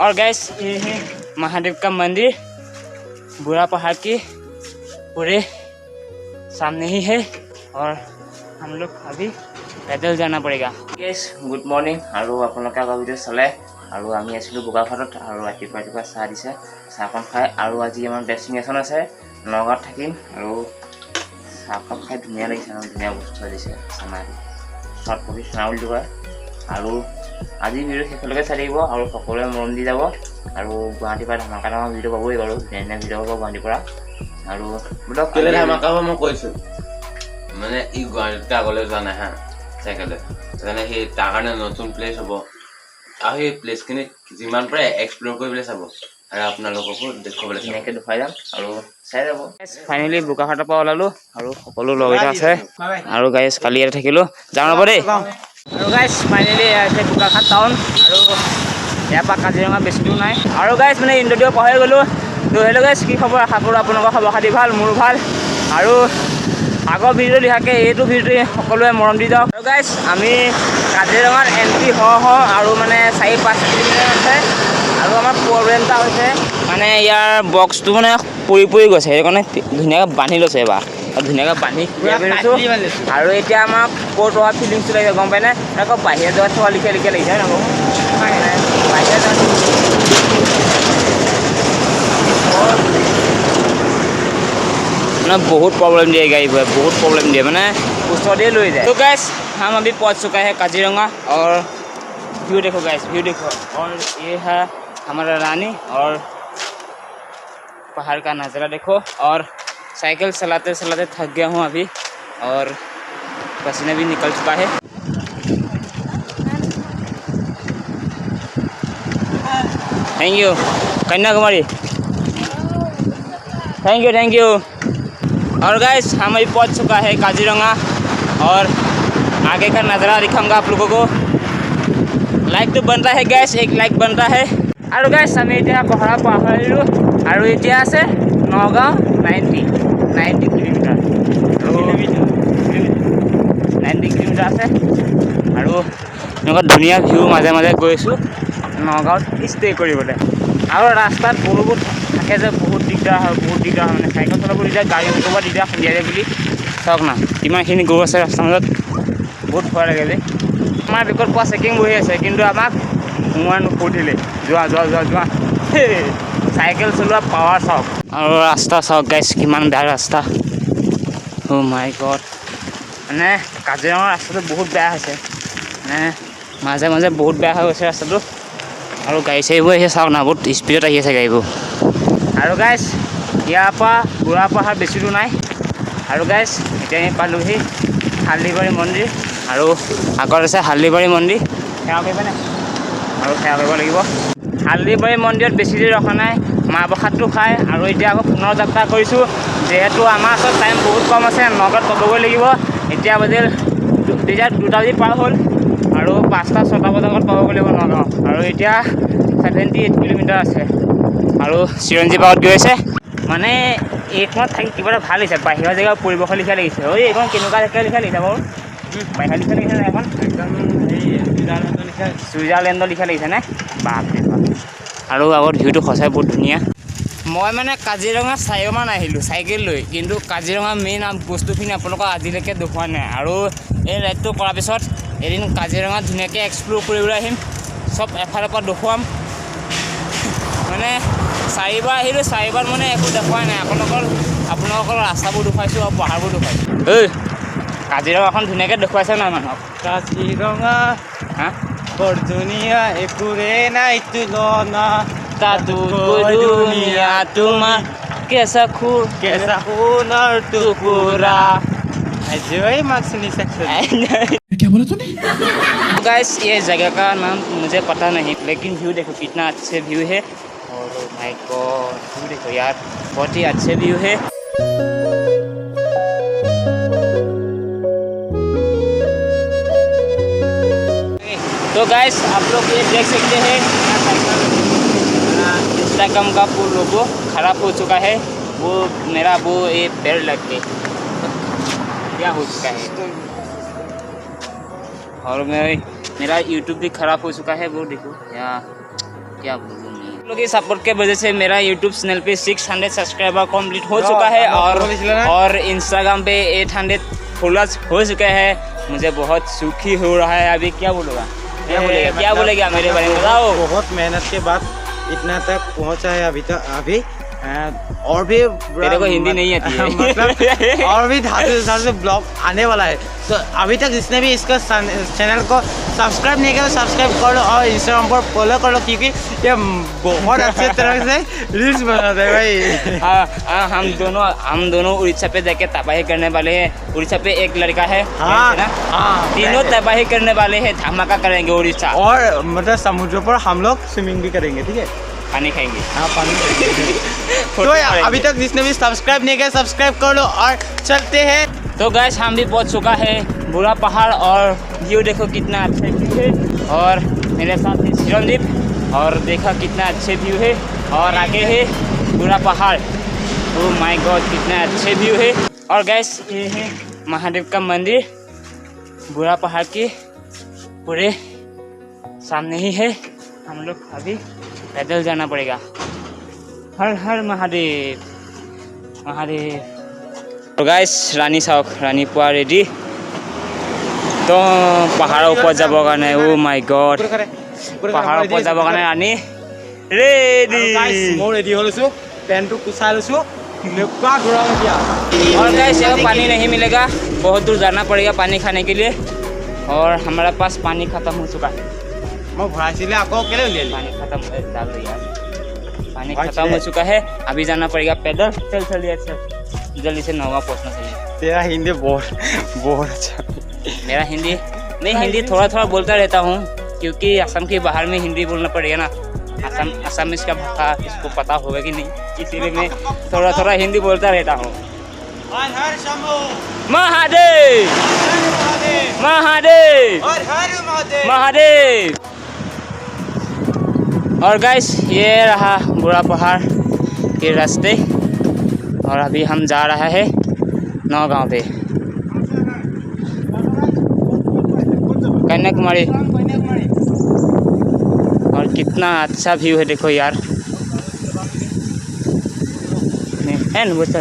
और गैस ये है महादेव का मंदिर, बुरा पहाड़ के पूरे सामने ही है और हम लोग अभी पैदल जाना पड़ेगा। गैस गुड मॉर्निंग और आपलोक आगर भिडिओ चले और आम आसो बोकाखाटत और रातिपुवा चाह दी चाहन खाई और आज आम डेस्टिनेशन आसे नगाँव थकिम और चाहक खाई धुनिया लगे धुनिया बस्तु दिसे शर्ट कपि चाउल दुआ और आज भिडिओ शेषলৈকে চাই থাকিব और সকলোৱে মৰম দি যাব और गुवाहाटीৰ পৰা धमाका धमाका भिडिओ পাবই বাৰু ধুনীয়া भिडिओ পাব गुवाहाटीৰ পৰা আৰু বুলক কেলে ধমাকা হ'ব মই কৈছো মানে ই গুৱাহাটীত আগলৈ যোৱা নাই হা চাইকেলে মানে সেই তাৰ কাৰণে নতুন প্লেচ হ'ব আৰু সেই প্লেচখিনি যিমান পাৰে এক্সপ্লোৰ কৰিবলৈ চাব আৰু আপোনালোককো দেখুৱাবলৈ ধুনীয়াকৈ দেখুৱাই যাম আৰু চাই যাব। ফাইনেলি বোকাখাটৰ পৰা ওলালো আৰু সকলো লগকেইটা আছে আৰু গাইজ কালি ইয়াতে থাকিলোঁ যাওঁ ৰ'ব দেই। আৰু গাইজ ফাইনেলি আছে বোকাখাট টাউন আৰু ইয়াৰ পৰা কাজিৰঙা বেছি দূৰ নাই আৰু গাইজ মানে ইন্দ্ৰদেৱ পাহৰি গ'লোঁ। তো হেল্ল' গাইজ কি খবৰ, আশা কৰোঁ আপোনালোকৰ খবৰ খাতি ভাল, মোৰো ভাল আৰু আগৰ ভিডিঅ' লিখাকৈ এইটো ভিডিঅ'টো সকলোৱে মৰম দি যাওক। আৰু গাইজ আমি কাজিৰঙাত এণ্ট্ৰি হওঁ আৰু মানে 4-5 কিলোমিটাৰ আছে আৰু আমাৰ প্ৰব্লেম এটা হৈছে মানে ইয়াৰ বক্সটো মানে পৰি গৈছে, সেইকাৰণে ধুনীয়াকৈ বান্ধি লৈছে এবাৰ আৰু ধুনীয়াকৈ বান্ধি আৰু এতিয়া আমাক ক'ত হোৱা ফিলিংছটো লাগিছে গম পায়নে, আকৌ বাহিৰৰ জেগাত থোৱা লিখা লাগিছে নকওঁ বাহিৰৰ জেগাত मतलब बहुत प्रॉब्लम दिए गाड़ी पर, बहुत प्रॉब्लम दिए मैंने उसको दे लो जाए। तो गैस हम अभी पहुंच चुका है काजीरंगा और व्यू देखो गैस, व्यू देखो और ये है हमारा रानी और पहाड़ का नज़ारा देखो और साइकिल चलाते चलाते थक गया हूँ अभी और पसीना भी निकल चुका है। Thank you Kanyakumari, thank you. और गाइस हम अभी पहुंच चुका है काजीरंगा और आगे का नज़ारा दिखाऊंगा आप लोगों को। लाइक तो बनता है गैस, एक लाइक बनता है। और गाइस हम इतना पहाड़ पाहरिলোঁ और इतना আছে নগাঁও 90 किलोमीटर 90 किलोमीटर আছে আৰু এনেকুৱা ধুনীয়া ভিউ মাজে মাজে গৈছোঁ নগাঁৱত ষ্টে কৰিবলৈ। আৰু ৰাস্তাত বহুত থাকে যে বহুত দিগদাৰ হয় মানে চাইকেল চলাব দিগদাৰ, গাড়ী মটৰ দিগদাৰ সন্ধিয়াৰে বুলি চাওক না কিমানখিনি গৰু আছে ৰাস্তাৰ মাজত, বহুত ভয় লাগে যে। আমাৰ বেকত পোৱা চেকিং বহি আছে কিন্তু আমাক সোমোৱা নুসুধিলে, যোৱা চাইকেল চলোৱা পাৱাৰ চাওক আৰু ৰাস্তা চাওক গাইছ কিমান বেয়া ৰাস্তা। অ' মাই গড, মানে কাজিৰঙাৰ ৰাস্তাটো বহুত বেয়া হৈছে, মানে মাজে মাজে বহুত বেয়া হৈ গৈছে ৰাস্তাটো আৰু গাড়ী চাড়ীবোৰ আহিছে চাওক না, বহুত স্পীডত আহি আছে গাড়ীবোৰ। আৰু গাইছ ইয়াৰ পৰা বুঢ়া পাহাৰ বেছি দূৰ নাই আৰু গাইছ এতিয়া আমি পালোহি হালদিবাৰী মন্দিৰ আৰু আগত আছে হালদিবাৰী মন্দিৰ, সেৱা কৰিবানে আৰু সেৱা কৰিব লাগিব। হালদিবাৰী মন্দিৰত বেছি দেৰি ৰখা নাই, মাহ প্ৰসাদটো খাই আৰু এতিয়া আকৌ পুনৰ যাত্ৰা কৰিছোঁ যিহেতু আমাৰ ওচৰত টাইম বহুত কম আছে, নগাঁৱত পাবগৈ লাগিব। এতিয়া বাজিল 2টা বাজি পাৰ হ'ল আৰু 5-6টা বজাত পাবগৈ লাগিব নগাঁও আৰু এতিয়া 78 কিলোমিটাৰ আছে আৰু চিৰঞ্জীৱ পাৰত গৈ আছে। মানে এইখনত থাকি কিবা এটা ভাল লাগিছে, বাহিৰৰ জেগাৰ পৰিৱেশৰ লিখা লাগিছে। ঐ এইখন কেনেকুৱা জেগাৰ লিখা লাগিছে বাৰু, বাহিৰৰ লিখা লাগিছে নে এখন একদম ছুইজাৰলেণ্ডৰ লিখা লাগিছে নে বাপৰে বাপ। আৰু আগত ভিউটো সঁচাই বহুত ধুনীয়া। মই মানে কাজিৰঙা 4বাৰমান আহিলোঁ চাইকেল লৈ, কিন্তু কাজিৰঙা মেইন বস্তুখিনি আপোনালোকক আজিলৈকে দেখুওৱা নাই আৰু এই ৰাইডটো কৰাৰ পিছত এদিন কাজিৰঙাত ধুনীয়াকৈ এক্সপ্ল'ৰ কৰিবলৈ আহিম, চব এফালৰ পৰা দেখুৱাম। মানে 4বাৰ আহিলোঁ, 4বাৰ মানে একো দেখুৱাই নাই, আপোনালোকৰ ৰাস্তাবোৰ দেখুৱাইছোঁ আৰু পাহাৰবোৰ দেখুৱাইছোঁ। ঐ কাজিৰঙাখন ধুনীয়াকৈ দেখুৱাইছে নাই মানুহক? কাজিৰঙা হা বৰ ধুনীয়া একোৰে নাই তুলনা, তাতো দুনিয়া তোমাৰ কেঁচা সোণৰ টুকুৰা। वही मार्क्स सुनी सकते क्या बोला तूने? गाइस ये जगह का नाम मुझे पता नहीं, लेकिन व्यू देखो कितना अच्छे व्यू है और माय गॉड व्यू देखो यार, बहुत ही अच्छे व्यू है। तो गाइस आप लोग ये देख सकते हैं इंस्टाग्राम का पूरा लोगो खराब हो चुका है, वो मेरा वो ये पेड़ लग के क्या हो चुका है और मेरा यूट्यूब भी खराब हो चुका है, वो देखो या क्या बोलूँ लोगों की सपोर्ट के वजह से मेरा यूट्यूब चैनल पे 600 सब्सक्राइबर कंप्लीट हो चुका है और इंस्टाग्राम पे 800 फॉलोअर्स हो चुके हैं। मुझे बहुत सुखी हो रहा है। अभी क्या बोलूँगा, क्या बोलेगा मेरे बारे में बताओ। बहुत मेहनत के बाद इतना तक पहुंचा है अभी और भी मेरे को हिंदी नहीं आती है। मतलब और भी धातु से ब्लॉग आने वाला है। तो अभी तक जिसने भी इसका चैनल को सब्सक्राइब नहीं किया सब्सक्राइब कर लो और इंस्टाग्राम पर फॉलो कर लो, क्योंकि ये बहुत अच्छे तरह से रील्स बनाते हैं भाई। हम दोनों उड़ीसा पे जाके तबाही करने वाले हैं। उड़ीसा पे एक लड़का है, तीनों तबाही करने वाले हैं, धमाका करेंगे उड़ीसा। और मतलब समुद्र पर हम लोग स्विमिंग भी करेंगे, ठीक है, पानी खाएंगे। हाँ पानी खाएंगे। तो अभी तक जिसने भी सब्सक्राइब नहीं किया सब्सक्राइब कर लो और चलते हैं। तो गैस हम भी पहुंच चुका है बुरा पहाड़ और व्यू देखो कितना अच्छा व्यू है। और मेरे साथ है चिरंजीव और देखा कितना अच्छे व्यू है। और आगे है बुरा पहाड़। ओ माय गॉड कितना अच्छे व्यू है। और गैस ये है महादेव का मंदिर बुरा पहाड़ के पूरे सामने ही है। हम लोग अभी पैदल जाना पड़ेगा। हर हर महादेव महादेव। तो गाइस रानी चाওক, रानी पुआ रेडी। तो পাহাৰৰ ওপৰত যাবৰ কাৰণে ও মাই গড, পাহাৰৰ ওপৰত যাবৰ কাৰণে ৰানী ৰেডি। মই ৰেডি হৈ লৈছোঁ, পেণ্টটো কুচাই লৈছোঁ, এনেকুৱা ঘূৰাম এতিয়া। और गाइस यहाँ पानी नहीं मिलेगा, बहुत दूर जाना पड़ेगा पानी खाने के लिए। और हमारा पास पानी खत्म हो चुका है। মই ভৰাইছিলে আকৌ কেলে উলিয়ালি? पानी खत्म डाल दिया, पानी खत्म हो चुका है। अभी जाना पड़ेगा पैदल। चल चलिए जल्दी से नौवा पहुँचना चाहिए। तेरा हिंदी बहुत अच्छा। मेरा हिंदी, मैं हिंदी थोड़ा थोड़ा बोलता रहता हूँ क्योंकि असम के बाहर में हिंदी बोलना पड़ेगा ना। असम इसका भाषा इसको पता होगा कि नहीं, इसीलिए मैं थोड़ा थोड़ा हिंदी बोलता रहता हूँ। महादेव महादेव महादेव। और गाइस ये रहा बुरा पहाड़ के रास्ते और अभी हम जा रहा है नौगांव पे, कन्याकुमारी। और कितना अच्छा व्यू है देखो यार, है ना बोलते।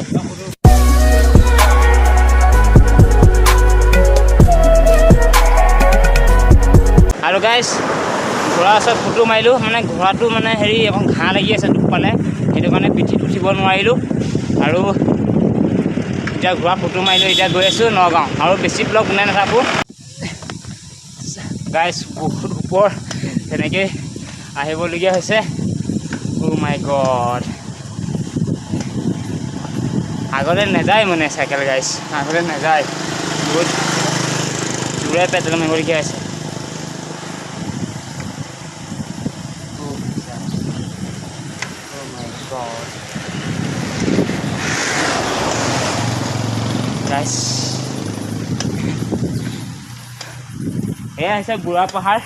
और गाइस ঘোঁৰা ওচৰত ফটো মাৰিলোঁ, মানে ঘোঁৰাটো মানে হেৰি এখন ঘাঁহ লাগি আছে দুখ পালে, সেইটো কাৰণে পিঠিত উঠিব নোৱাৰিলোঁ। আৰু এতিয়া ঘোঁৰা ফটো মাৰিলোঁ, এতিয়া গৈ আছোঁ নগাঁও। আৰু বেছি ব্লগ বনাই নাথাকোঁ গাইছ, বহুত ওপৰ তেনেকৈ আহিবলগীয়া হৈছে। অ' মাই গড, আগলৈ নাযায় মানে চাইকেল গাইছ, আগলৈ নাযায়, বহুত জোৰে পেডেল মাৰিবলগীয়া হৈছে। गाइस ऐसे बुरा पहाड़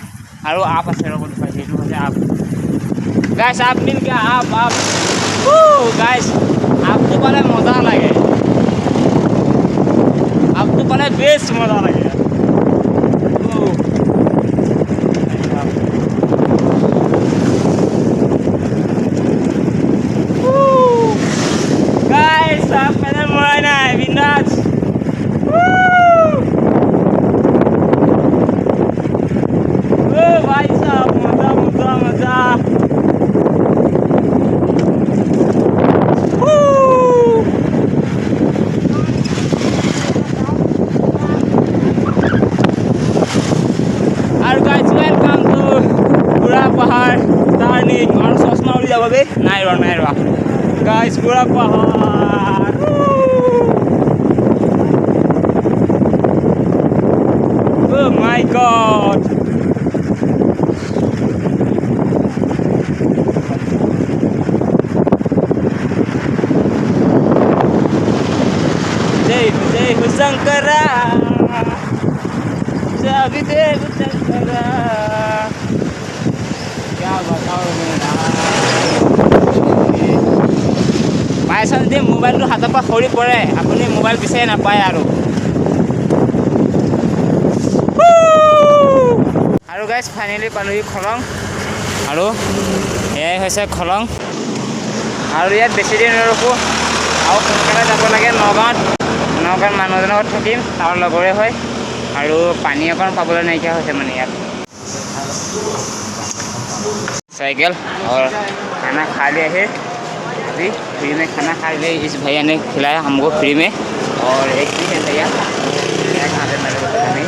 और आप ऐसे रोड पर आप गाइस, आप मिल गया आप गाइस, आप तो पहले मजा लगे, आप तो पहले बेस्ट मजा लगे। गाइस आप मैंने मोड़ना है बिंदास। भाई साहब मजा मजा मजा। और गाइस वेलकम टू बुरा पहाड़ टर्निंग। और चश्मा उड़ी যাব বে, নাই ৰোৱা गाइस बुरा पहाड़। Oh my god, जय हो शंकरा, जय देव शंकरा। क्या बताओ बायचान्स যদি মোবাইলটো হাতৰ পৰা সৰি পৰে, আপুনি মোবাইল বিচাৰি নাপায়। আৰু গাইছ ফাইনেলি পালোহি খৰং। আৰু এয়াই হৈছে খলং আৰু ইয়াত বেছি দিন নৰখোঁ আৰু সোনকালে যাব লাগে নগাঁৱত মানুহ এজনৰ ঘৰত থাকিম তাৰ লগৰে হয় আৰু পানী অকণ পাবলৈ নাইকিয়া হৈছে মানে ইয়াত साइकिल और खाना खा लिया है अभी फ्री में खाना खा लिया इस भैया ने खिलाया हमको फ्री में और एक भी है भैया खाते मेरे को पता नहीं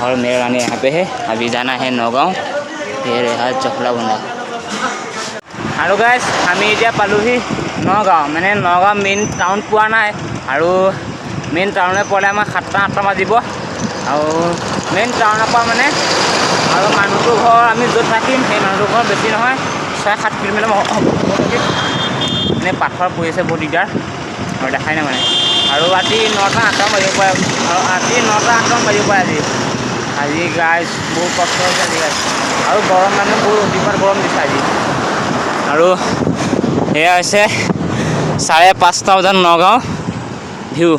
और मेरा रानी यहाँ पे है अभी जाना है नौगांव फिर यहाँ चखला बंदा আৰু গাইজ আমি এতিয়া পালোহি নগাঁও মানে নগাঁও মেইন টাউন পোৱা নাই আৰু মেইন টাউনে পোৱালে আমাৰ 7-8টা বাজিব আৰু মেইন টাউনৰ পৰা মানে আৰু মানুহটোৰ ঘৰ আমি য'ত থাকিম সেই মানুহটোৰ ঘৰ বেছি নহয় 6-7 কিলোমিটাৰ হ'ব মানে পাথৰ পৰি আছে বহুত দিগদাৰ আৰু দেখাই নাই মানে আৰু ৰাতি 9-8টা বাজিব পাৰে আৰু ৰাতি 9-8টা বাজিব পাৰে আজি গাইজ বহুত কষ্ট হৈছে আজি গাইজ আৰু গৰম মানে বহুত অতিপাত গৰম দিছে আজি আৰু এয়া হৈছে 5:30 বজাত নগাঁও ভিউ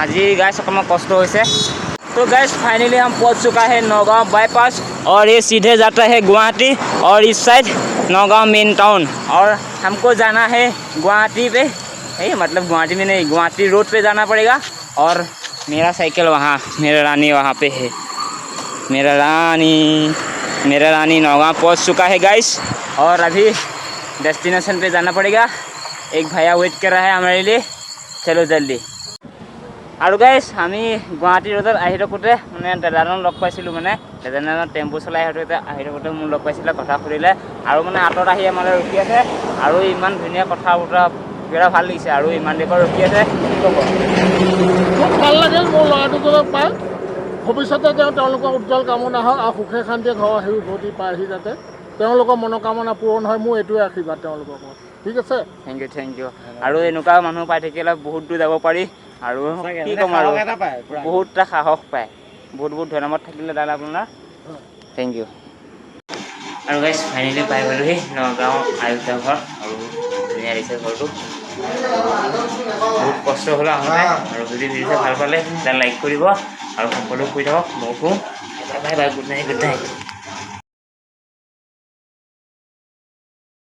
আজি गाइस অকমান কষ্ট হৈছে तो गाइस फाइनली हम पहुंच चुका है नौगांव बाईपास और ये सीधे जाता है गुवाहाटी और इस साइड नौगांव मेन टाउन और हमको जाना है गुवाहाटी पे मतलब गुवाहाटी में नहीं गुवाहाटी रोड पे जाना पड़ेगा और मेरा साइकिल वहाँ मेरा रानी वहाँ पे है मेरा रानी नौगांव पहुंच चुका है गाइस और अभी डेस्टिनेशन पे जाना पड़ेगा एक भैया वेट कर रहा है हमारे लिए चलो जल्दी আৰু গাইছ আমি গুৱাহাটী ৰোডত আহি থাকোঁতে মানে দাদাজনক লগ পাইছিলোঁ মানে দাদাজনে টেম্পু চলাই আহি থাকোঁতে মোক লগ পাইছিলে কথা সুধিলে আৰু মানে আঁতৰত আহি আমালৈ ৰখি আছে আৰু ইমান ধুনীয়া কথা বতৰা বিৰাট ভাল লাগিছে আৰু ইমান দেৰি ৰখি আছে কি ক'ব খুব ভাল লাগে মোৰ ল'ৰাটোক পাই ভৱিষ্যতে তেওঁলোকৰ উজ্জ্বল কামনা হওক আৰু সুখে শান্তিয়ে ঘৰ আহি উভতি পাইহি যাতে তেওঁলোকৰ মনোকামনা পূৰণ হয় মোৰ এইটোৱে আশীৰ্বাদ তেওঁলোকৰ ঘৰত ঠিক আছে থেংক ইউ আৰু এনেকুৱা মানুহ পাই থাকিলে বহুত দূৰ যাব পাৰি আৰু কি ক'ম আৰু বহুতটা সাহস পায় বহুত ধন্যবাদ থাকিলে দাদা আপোনাৰ থেংক ইউ আৰু গাইছ ফাইনেলি পাই গ'লোহি নগাঁও আয়ুক্ত ঘৰ আৰু ধুনীয়া দিছে ঘৰটো বহুত কষ্ট হ'ল আহোঁতে আৰু যদি ভিডিঅ'টো ভাল পালে তেতিয়া লাইক কৰিব আৰু সকলো শুই থাকক মই শুওঁ বাই বাই গুড নাইট